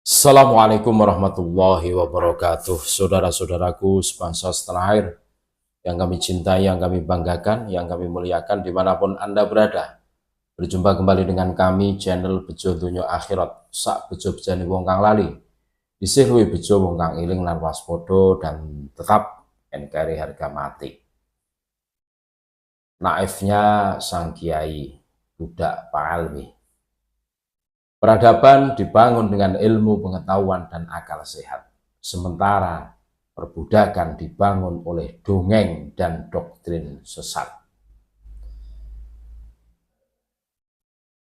Assalamualaikum warahmatullahi wabarakatuh. Saudara-saudaraku sebangsa setanah air yang kami cintai, yang kami banggakan, yang kami muliakan dimanapun Anda berada. Berjumpa kembali dengan kami channel Bejo Donya Akhirat. Sak bejo bejane wong kang lali, isih luwih bejo wong kang eling lan waspada dan tetap NKRI harga mati. Naifnya sang kiai budak Pak Alwi. Peradaban dibangun dengan ilmu, pengetahuan, dan akal sehat. Sementara perbudakan dibangun oleh dongeng dan doktrin sesat.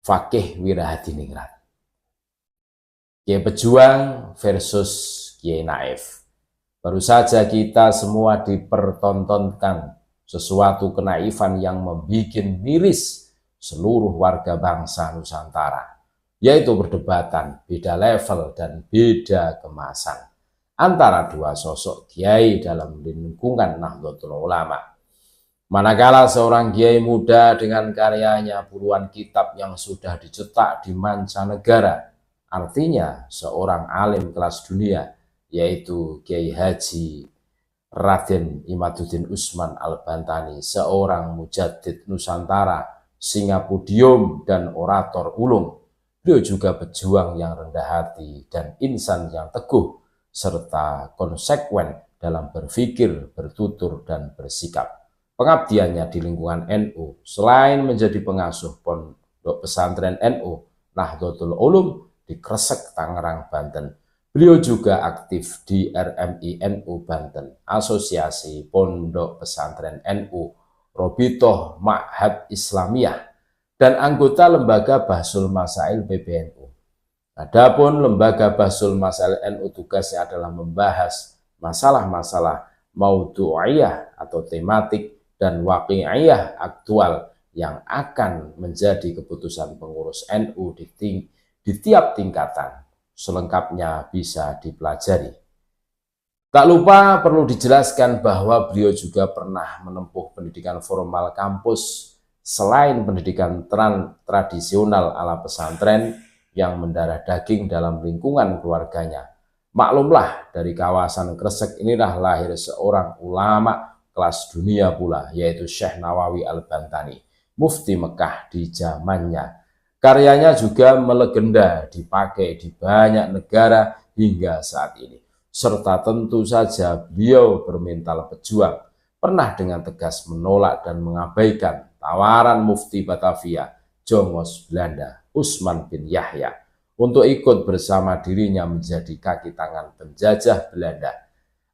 Fakih Wirahadiningrat. Kiai pejuang versus kiai naif. Baru saja kita semua dipertontonkan sesuatu kenaifan yang membuat miris seluruh warga bangsa Nusantara, yaitu perdebatan beda level dan beda kemasan antara dua sosok kiai dalam lingkungan Nahdlatul Ulama. Manakala seorang kiai muda dengan karyanya puluhan kitab yang sudah dicetak di mancanegara, artinya seorang alim kelas dunia, yaitu Kiai Haji Raden Imaduddin Usman Al-Bantani, seorang mujaddid Nusantara, Singapudium, dan orator ulung. Beliau juga pejuang yang rendah hati dan insan yang teguh, serta konsekuen dalam berpikir, bertutur, dan bersikap. Pengabdiannya di lingkungan NU, selain menjadi pengasuh pondok pesantren NU Nahdlatul Ulum di Kresek, Tangerang, Banten, beliau juga aktif di RMI NU Banten, Asosiasi Pondok Pesantren NU, Robitoh Ma'had Islamiyah, dan anggota Lembaga Bahsul Masail PBNU. Adapun Lembaga Bahsul Masail NU tugasnya adalah membahas masalah-masalah maudhu'iyah atau tematik dan waqi'iyah aktual yang akan menjadi keputusan pengurus NU di tiap tingkatan. Selengkapnya bisa dipelajari. Tak lupa perlu dijelaskan bahwa beliau juga pernah menempuh pendidikan formal kampus selain pendidikan tradisional ala pesantren yang mendarah daging dalam lingkungan keluarganya. Maklumlah, dari kawasan Kresek inilah lahir seorang ulama kelas dunia pula, yaitu Syekh Nawawi Al-Bantani, mufti Mekah di zamannya. Karyanya juga melegenda, dipakai di banyak negara hingga saat ini. Serta tentu saja beliau bermental pejuang, pernah dengan tegas menolak dan mengabaikan tawaran Mufti Batavia, Jongos Belanda, Usman bin Yahya, untuk ikut bersama dirinya menjadi kaki tangan penjajah Belanda.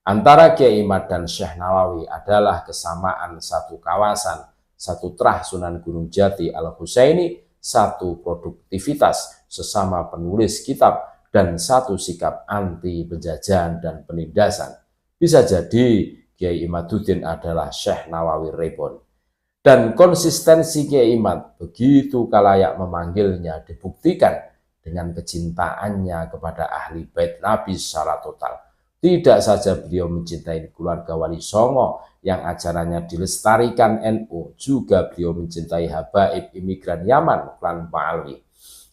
Antara Kiai Imad dan Syekh Nawawi adalah kesamaan satu kawasan, satu trah Sunan Gunung Jati Al-Husaini, satu produktivitas sesama penulis kitab, dan satu sikap anti penjajahan dan penindasan. Bisa jadi Kiai Imaduddin adalah Syekh Nawawi Reborn. Dan konsistensi Kiai Imad begitu kalayak memanggilnya dibuktikan dengan kecintaannya kepada ahli bait Nabi secara total. Tidak saja beliau mencintai keluarga Wali Songo yang ajarannya dilestarikan NU, juga beliau mencintai habaib imigran Yaman, klan Pak Alwi.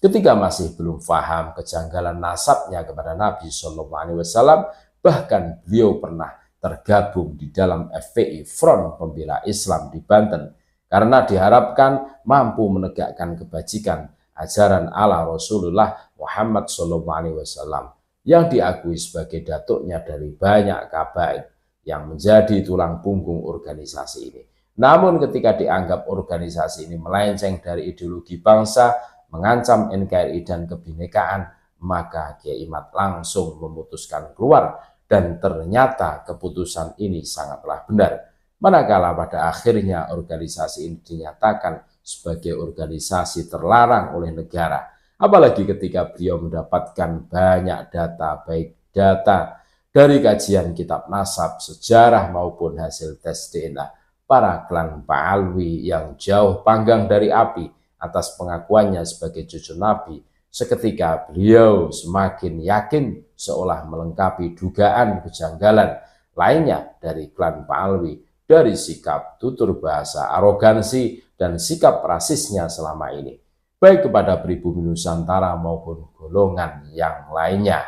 Ketika masih belum paham kejanggalan nasabnya kepada Nabi SAW, bahkan beliau pernah tergabung di dalam FPI, Front Pembela Islam di Banten, karena diharapkan mampu menegakkan kebajikan ajaran ala Rasulullah Muhammad SAW yang diakui sebagai datuknya dari banyak kabair yang menjadi tulang punggung organisasi ini. Namun ketika dianggap organisasi ini melenceng dari ideologi bangsa, mengancam NKRI dan kebinekaan, maka Kiai Imad langsung memutuskan keluar, dan ternyata keputusan ini sangatlah benar. Manakala pada akhirnya organisasi ini dinyatakan sebagai organisasi terlarang oleh negara, apalagi ketika beliau mendapatkan banyak data, baik data dari kajian kitab nasab, sejarah, maupun hasil tes DNA para klan Pak Alwi yang jauh panggang dari api atas pengakuannya sebagai cucu Nabi. Seketika beliau semakin yakin, seolah melengkapi dugaan kejanggalan lainnya dari klan Pak Alwi, dari sikap tutur bahasa arogansi dan sikap rasisnya selama ini, baik kepada pribumi Nusantara maupun golongan yang lainnya.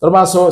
termasuk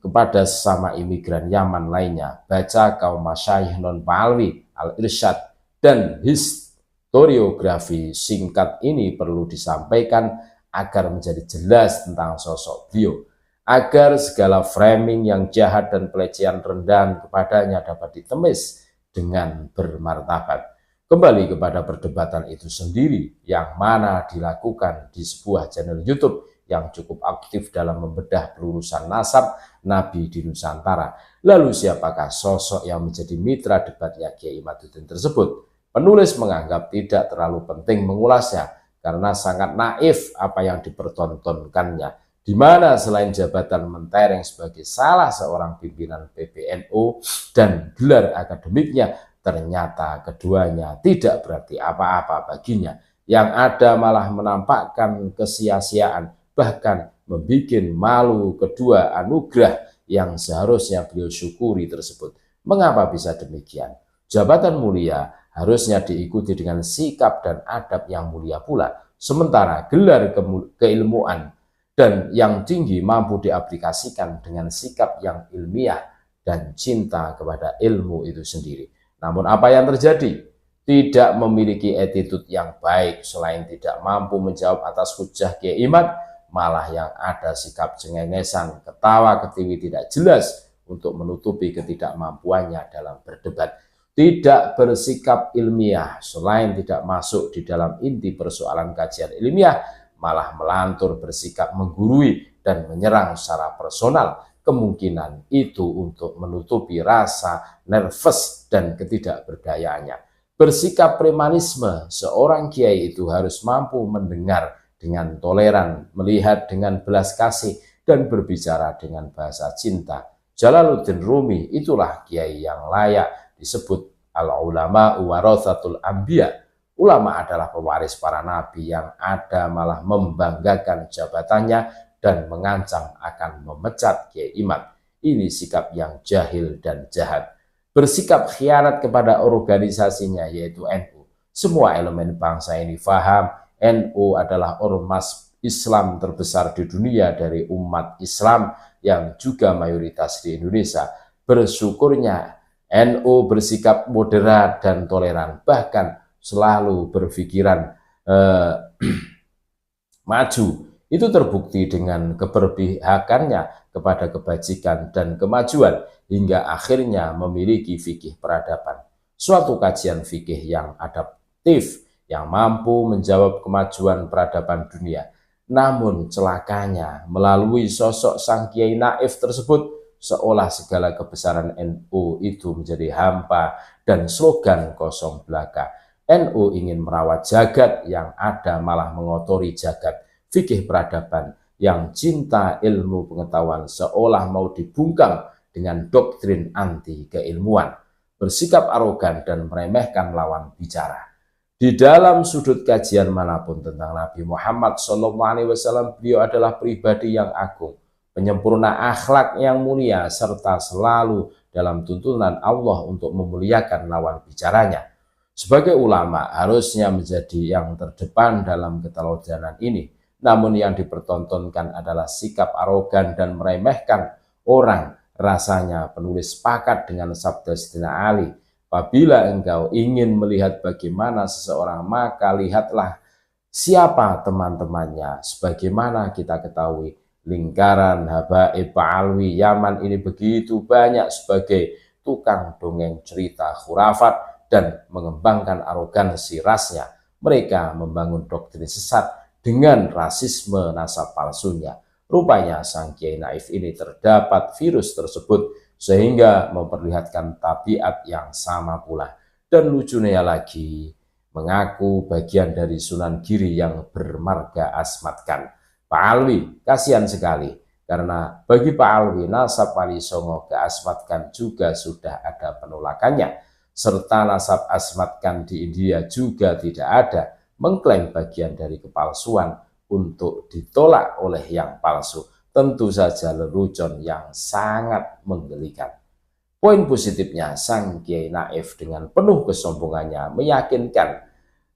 kepada sesama imigran Yaman lainnya. Baca kaum masyayikh non Pahlawi, Al-Irsyad, dan historiografi singkat ini perlu disampaikan agar menjadi jelas tentang sosok beliau, agar segala framing yang jahat dan pelecehan rendahan kepadanya dapat ditemis dengan bermartabat. Kembali kepada perdebatan itu sendiri, yang mana dilakukan di sebuah channel YouTube yang cukup aktif dalam membedah pelurusan nasab Nabi di Nusantara. Lalu siapakah sosok yang menjadi mitra debatnya Kiai Imaduddin tersebut? Penulis menganggap tidak terlalu penting mengulasnya karena sangat naif apa yang dipertontonkannya, di mana selain jabatan mentereng sebagai salah seorang pimpinan PBNU dan gelar akademiknya, ternyata keduanya tidak berarti apa-apa baginya. Yang ada malah menampakkan kesia-siaan, bahkan membuat malu kedua anugerah yang seharusnya beliau syukuri tersebut. Mengapa bisa demikian? Jabatan mulia harusnya diikuti dengan sikap dan adab yang mulia pula, sementara gelar keilmuan dan yang tinggi mampu diaplikasikan dengan sikap yang ilmiah dan cinta kepada ilmu itu sendiri. Namun apa yang terjadi? Tidak memiliki attitude yang baik, selain tidak mampu menjawab atas hujah Kiai Imad, malah yang ada sikap cengengesan, ketawa ketiwi tidak jelas untuk menutupi ketidakmampuannya dalam berdebat. Tidak bersikap ilmiah, selain tidak masuk di dalam inti persoalan kajian ilmiah, malah melantur bersikap menggurui dan menyerang secara personal. Kemungkinan itu untuk menutupi rasa nervous dan ketidakberdayaannya. Bersikap premanisme, seorang kiai itu harus mampu mendengar dengan toleran, melihat dengan belas kasih, dan berbicara dengan bahasa cinta. Jalaluddin Rumi itulah kiai yang layak disebut al-ulama warathatul anbiya. Ulama adalah pewaris para nabi, yang ada malah membanggakan jabatannya dan mengancam akan memecat Kiai Imad. Ini sikap yang jahil dan jahat. Bersikap khianat kepada organisasinya, yaitu NU. Semua elemen bangsa ini paham NU adalah ormas Islam terbesar di dunia dari umat Islam yang juga mayoritas di Indonesia. Bersyukurnya NU bersikap moderat dan toleran, bahkan selalu berpikiran maju. Itu terbukti dengan keberpihakannya kepada kebajikan dan kemajuan, hingga akhirnya memiliki fikih peradaban, suatu kajian fikih yang adaptif, yang mampu menjawab kemajuan peradaban dunia. Namun celakanya, melalui sosok sang kiai naif tersebut, seolah segala kebesaran NU itu menjadi hampa dan slogan kosong belaka. NU ingin merawat jagat, yang ada malah mengotori jagat. Fikih peradaban yang cinta ilmu pengetahuan seolah mau dibungkam dengan doktrin anti keilmuan. Bersikap arogan dan meremehkan lawan bicara. Di dalam sudut kajian manapun tentang Nabi Muhammad SAW, beliau adalah pribadi yang agung, penyempurna akhlak yang mulia, serta selalu dalam tuntunan Allah untuk memuliakan lawan bicaranya. Sebagai ulama harusnya menjadi yang terdepan dalam keteladanan ini. Namun yang dipertontonkan adalah sikap arogan dan meremehkan orang. Rasanya penulis sepakat dengan sabda Sayyidina Ali, apabila engkau ingin melihat bagaimana seseorang, maka lihatlah siapa teman-temannya. Sebagaimana kita ketahui, lingkaran habaib Pahlawi Yaman ini begitu banyak sebagai tukang dongeng cerita khurafat dan mengembangkan arogansi rasnya. Mereka membangun doktrin sesat dengan rasisme nasab palsunya. Rupanya sang kiai naif ini terdapat virus tersebut, sehingga memperlihatkan tabiat yang sama pula. Dan lucunya lagi, mengaku bagian dari Sunan Giri yang bermarga asmatkan. Pak Alwi, kasihan sekali, karena bagi Pak Alwi, nasab Wali Songo keasmatkan juga sudah ada penolakannya, serta nasab asmatkan di India juga tidak ada, mengklaim bagian dari kepalsuan untuk ditolak oleh yang palsu. Tentu saja lelucon yang sangat menggelikan. Poin positifnya, sang kiai naif dengan penuh kesombongannya meyakinkan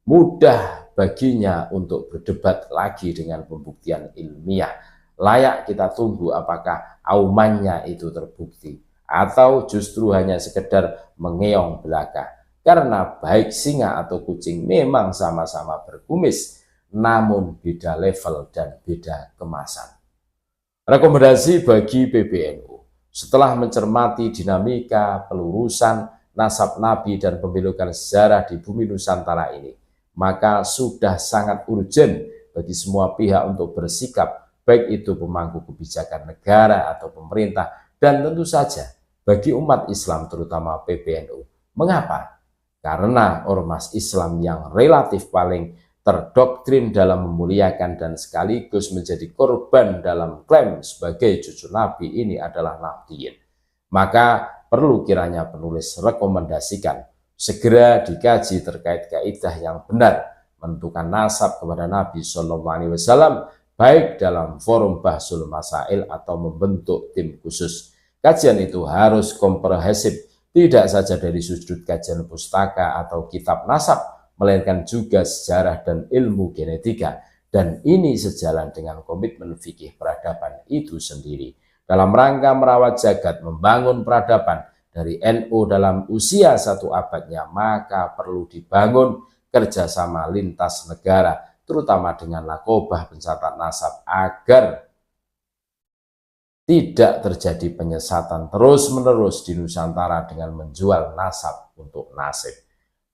mudah baginya untuk berdebat lagi dengan pembuktian ilmiah. layak kita tunggu apakah aumannya itu terbukti atau justru hanya sekedar mengeong belaka. Karena baik singa atau kucing memang sama-sama berkumis, namun beda level dan beda kemasan. Rekomendasi bagi PBNU. Setelah mencermati dinamika pelurusan nasab Nabi dan pembelokan sejarah di bumi Nusantara ini, maka sudah sangat urgen bagi semua pihak untuk bersikap, baik itu pemangku kebijakan negara atau pemerintah, dan tentu saja bagi umat Islam terutama PBNU. Mengapa? Karena ormas Islam yang relatif paling terdoktrin dalam memuliakan dan sekaligus menjadi korban dalam klaim sebagai cucu Nabi ini adalah Nahdliyin. Maka perlu kiranya penulis rekomendasikan segera dikaji terkait kaidah yang benar menentukan nasab kepada Nabi SAW, baik dalam forum bahsul masail atau membentuk tim khusus. Kajian itu harus komprehensif, tidak saja dari sudut kajian pustaka atau kitab nasab, melainkan juga sejarah dan ilmu genetika. Dan ini sejalan dengan komitmen fikih peradaban itu sendiri. Dalam rangka merawat jagat, membangun peradaban dari NU dalam usia 1 abadnya, maka perlu dibangun kerjasama lintas negara, terutama dengan Nakobah pencatat nasab, agar tidak terjadi penyesatan terus-menerus di Nusantara dengan menjual nasab untuk nasib.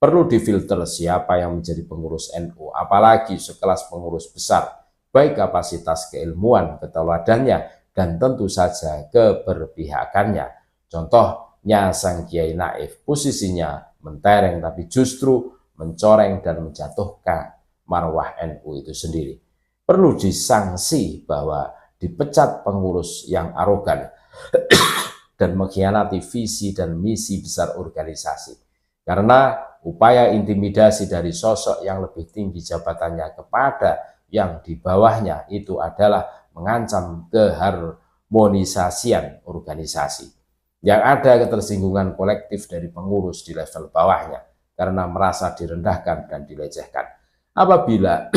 Perlu difilter siapa yang menjadi pengurus NU, apalagi sekelas pengurus besar, baik kapasitas keilmuan, keteladaannya, dan tentu saja keberpihakannya. Contohnya Sang Kiai Naif, posisinya mentereng tapi justru mencoreng dan menjatuhkan marwah NU itu sendiri. Perlu disanksi bahwa dipecat pengurus yang arogan dan mengkhianati visi dan misi besar organisasi. Karena upaya intimidasi dari sosok yang lebih tinggi jabatannya kepada yang di bawahnya itu adalah mengancam keharmonisasian organisasi. Yang ada ketersinggungan kolektif dari pengurus di level bawahnya karena merasa direndahkan dan dilecehkan. Apabila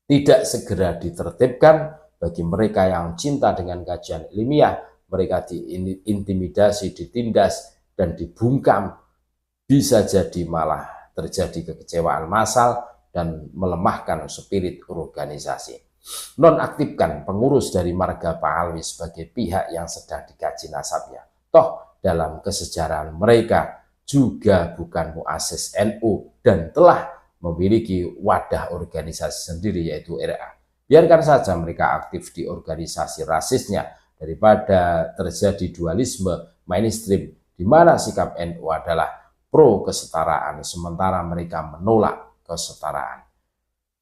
tidak segera ditertibkan, bagi mereka yang cinta dengan kajian ilmiah, mereka diintimidasi, ditindas, dan dibungkam, bisa jadi malah terjadi kekecewaan massal dan melemahkan spirit organisasi. Nonaktifkan pengurus dari marga Pak Alwi sebagai pihak yang sedang dikaji nasabnya. Toh dalam kesejarahan mereka juga bukan muassis NU dan telah memiliki wadah organisasi sendiri yaitu RA. Biarkan saja mereka aktif di organisasi rasisnya daripada terjadi dualisme mainstream di mana sikap NU adalah pro kesetaraan sementara mereka menolak kesetaraan.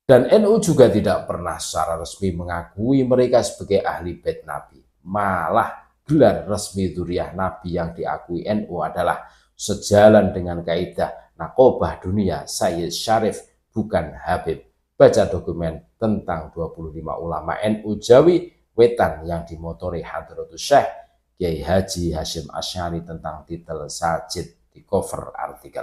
Dan NU juga tidak pernah secara resmi mengakui mereka sebagai ahli bait Nabi. Malah gelar resmi Dzurriyyah Nabi yang diakui NU adalah sejalan dengan kaidah Nakobah dunia Sayyid Syarif bukan Habib. Baca dokumen tentang 25 ulama NU Jawi Wetan yang dimotori Hadratus Syekh Kiai Haji Hasyim Asy'ari tentang titel Sajid di cover artikel.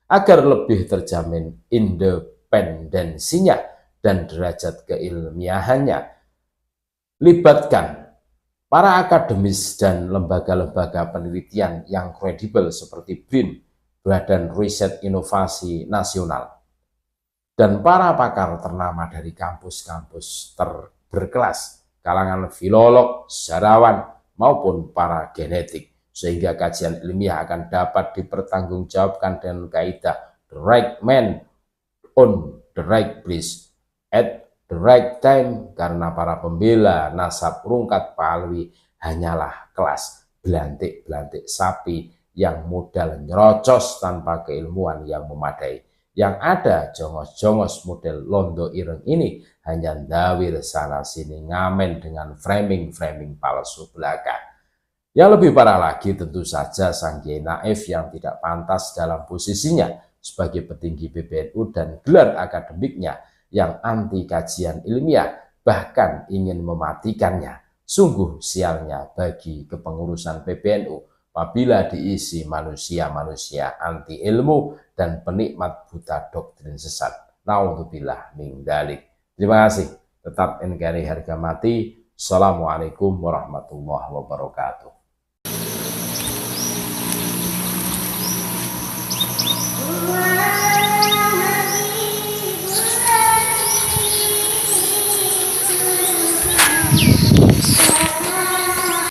Agar lebih terjamin independensinya dan derajat keilmiahannya, libatkan para akademis dan lembaga-lembaga penelitian yang kredibel seperti BRIN, Badan Riset Inovasi Nasional, dan para pakar ternama dari kampus-kampus berkelas, kalangan filolog, sejarawan, maupun para genetik, sehingga kajian ilmiah akan dapat dipertanggungjawabkan dengan kaidah the right man on the right place at the right time, karena para pembela nasab rungkat Pak Alwi hanyalah kelas belantik-belantik sapi yang modal nyerocos tanpa keilmuan yang memadai. Yang ada jongos-jongos model londo ireng ini hanya dawir sana sini ngamen dengan framing-framing palsu belaka. Yang lebih parah lagi tentu saja Sang Kiai Naif yang tidak pantas dalam posisinya sebagai petinggi PBNU dan gelar akademiknya yang anti kajian ilmiah, bahkan ingin mematikannya. Sungguh sialnya bagi kepengurusan PBNU apabila diisi manusia-manusia anti ilmu dan penikmat buta doktrin sesat. Naudzubillah min dzalik. Terima kasih. tetap NKRI harga mati. Assalamualaikum warahmatullahi wabarakatuh.